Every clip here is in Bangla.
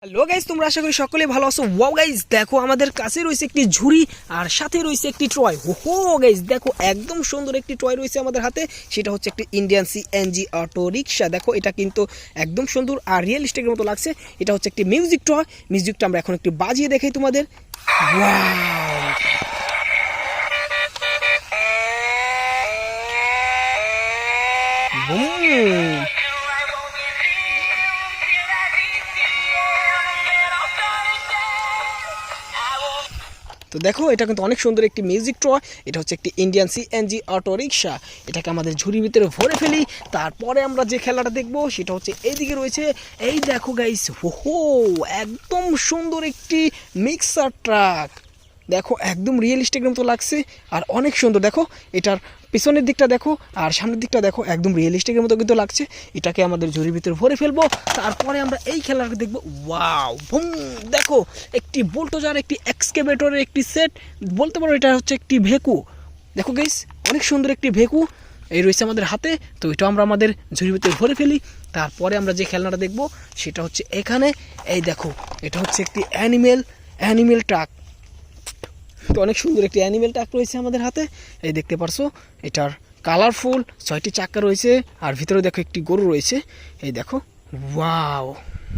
হ্যালো গাইস, তোমরা আশা করি সকলে ভালো আছো। ওয়াও গাইস, দেখো আমাদের কাছে রয়েছে একটি ঝুড়ি আর সাথে রয়েছে একটি টয়। ওহো গাইস, দেখো একদম সুন্দর একটি টয় রয়েছে আমাদের হাতে। সেটা হচ্ছে একটি ইন্ডিয়ান সিএনজি অটো রিক্সা। দেখো এটা কিন্তু একদম সুন্দর আর রিয়েলিস্টিকের মতো লাগছে। এটা হচ্ছে একটি মিউজিক টয়। মিউজিকটা আমরা এখন একটু বাজিয়ে দেখাই তোমাদের। Wow, broom. তো দেখো এটা কিন্তু অনেক সুন্দর একটি মিউজিক টয়। এটা হচ্ছে একটি ইন্ডিয়ান সিএনজি অটো রিক্সা। এটাকে আমাদের ঝুড়ির ভিতরে ভরে ফেলি। তারপরে আমরা যে খেলাটা দেখবো সেটা হচ্ছে এইদিকে রয়েছে। এই দেখো গাইস, ওহো একদম সুন্দর একটি মিক্সার ট্রাক। দেখো একদম রিয়েলিস্টিকের মতো লাগছে আর অনেক সুন্দর। দেখো এটার পিছনের দিকটা দেখো আর সামনের দিকটা দেখো, একদম রিয়েলিস্টিকের মতো কিন্তু লাগছে। এটাকে আমাদের ঝুড়ির ভিতরে ভরে ফেলবো। তারপরে আমরা এই খেলাটা দেখবো। Wow, broom. দেখো একটি বুলডোজার, একটি এক্সকেভেটরের একটি সেট বলতে পারো। এটা হচ্ছে একটি ভেকু। দেখো গাইস, অনেক সুন্দর একটি ভেকু এই রয়েছে আমাদের হাতে। তো এটা আমরা আমাদের ঝুড়ির ভিতরে ভরে ফেলি। তারপরে আমরা যে খেলনাটা দেখবো সেটা হচ্ছে এখানে। এই দেখো এটা হচ্ছে একটি অ্যানিমেল ট্রাক। তো অনেক সুন্দর একটি অ্যানিমেল ট্রাক রয়েছে আমাদের হাতে। এই দেখতে পারছো, এটার কালারফুল 6টি চাকা রয়েছে আর ভিতরে দেখো একটি গরু রয়েছে। এই দেখো, ওয়াও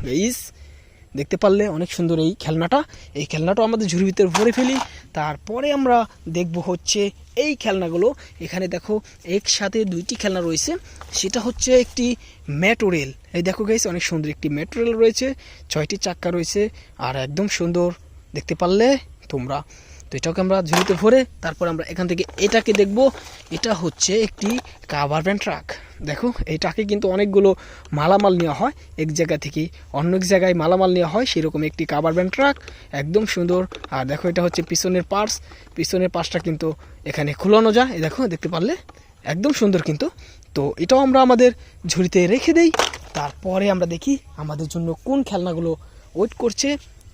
গাইস, দেখতে পারলে অনেক সুন্দর এই খেলনাটা। এই খেলনাটা আমাদের ঝুড়ির ভিতরে ভরে ফেলি। তারপরে আমরা দেখব হচ্ছে এই খেলনাগুলো। এখানে দেখো একসাথে 2টি খেলনা রয়েছে। সেটা হচ্ছে একটি মেট্রো রেল। এই দেখো গাইস, অনেক সুন্দর একটি মেট্রো রেল রয়েছে, 6টি চাকা রয়েছে আর একদম সুন্দর দেখতে পারলে তোমরা। তো এটাকে আমরা ঝুড়িতে ভরে তারপর আমরা এখান থেকে এটাকে দেখব। এটা হচ্ছে একটি কাভার ভ্যান ট্রাক। দেখো এই ট্রাকে কিন্তু অনেকগুলো মালামাল নেওয়া হয়, এক জায়গা থেকে অন্য এক জায়গায় মালামাল নেওয়া হয়, সেরকম একটি কাভার ভ্যান ট্রাক। একদম সুন্দর। আর দেখো এটা হচ্ছে পিছনের পার্টসটা কিন্তু এখানে খোলানো যায়। এই দেখো দেখতে পারলে একদম সুন্দর কিন্তু। তো এটাও আমরা আমাদের ঝুড়িতে রেখে দেই। তারপরে আমরা দেখি আমাদের জন্য কোন খেলনাগুলো ওয়েট করছে।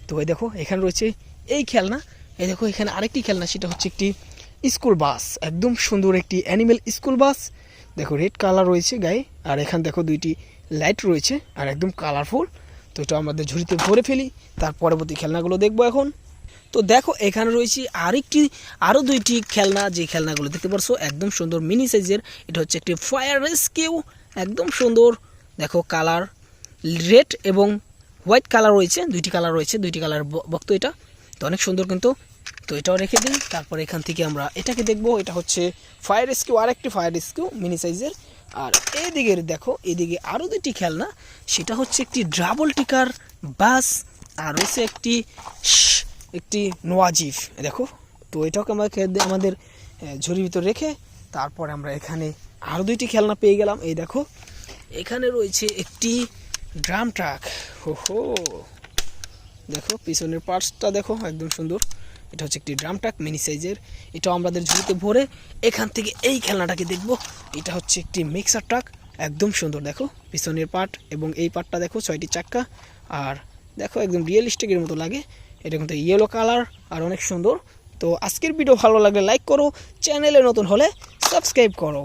তো এই দেখো এখানে রয়েছে এই খেলনা। এই দেখো এখানে আরেকটি খেলনা, সেটা হচ্ছে একটি স্কুল বাস। একদম সুন্দর একটি অ্যানিমেল স্কুল বাস। দেখো রেড কালার রয়েছে গায়ে আর এখানে দেখো 2টি লাইট রয়েছে আর একদম কালারফুল। তো এটা আমাদের ঝুড়িতে ভরে ফেলি। তার পরবর্তী খেলনাগুলো দেখবো এখন। তো দেখো এখানে রয়েছে আরও 2টি খেলনা। যে খেলনাগুলো দেখতে পারছো একদম সুন্দর মিনি সাইজের। এটা হচ্ছে একটি ফায়ার রেস্কিউ। একদম সুন্দর। দেখো কালার রেড এবং হোয়াইট কালার রয়েছে, 2টি কালার রয়েছে, 2টি কালার বক্ত এটা। তো অনেক সুন্দর কিন্তু। তো এটাও রেখে দিই। তারপর এখান থেকে আমরা এটাকে দেখবো। এটা হচ্ছে ফায়ার রেস্কিউ, আরেকটি ফায়ার রেস্কিউ মিনি সাইজের। আর এইদিকে দেখো, এদিকে আরও 2টি খেলনা। সেটা হচ্ছে একটি ডাবল টিকার বাস আর রয়েছে একটি নোয়াজিফ। দেখো, তো এটাকে আমরা আমাদের ঝুড়ির ভিতর রেখে তারপর আমরা এখানে আরও 2টি খেলনা পেয়ে গেলাম। এই দেখো এখানে রয়েছে একটি ড্রাম ট্রাক। হো, দেখো পিছনের পার্টসটা দেখো একদম সুন্দর। এটা হচ্ছে একটি ড্রাম ট্রাক মিনি সাইজের। এটাও আমাদের ঝুড়িতে ভরে এখান থেকে এই খেলনাটাকে দেখব। এটা হচ্ছে একটি মিক্সার ট্রাক। একদম সুন্দর। দেখো পিছনের পার্ট এবং এই পার্টটা দেখো, 6টি চাকা আর দেখো একদম রিয়েলিস্টিকের মতো লাগে। এটা কিন্তু ইয়েলো কালার আর অনেক সুন্দর। তো আজকের ভিডিও ভালো লাগলে লাইক করো, চ্যানেলে নতুন হলে সাবস্ক্রাইব করো।